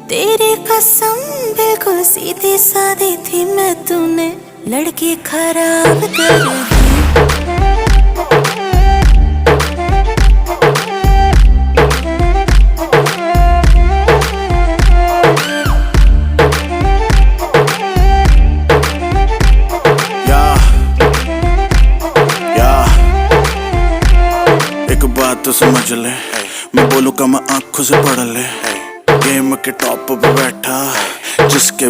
तेरी कसम बिल्कुल सीधी सादी थी मैं, तूने लड़की खराब कर दी। एक बात तो समझ ले, मैं बोलूँ का मैं आंखों से पढ़ ले। गेम के टॉप पे बैठा जिसके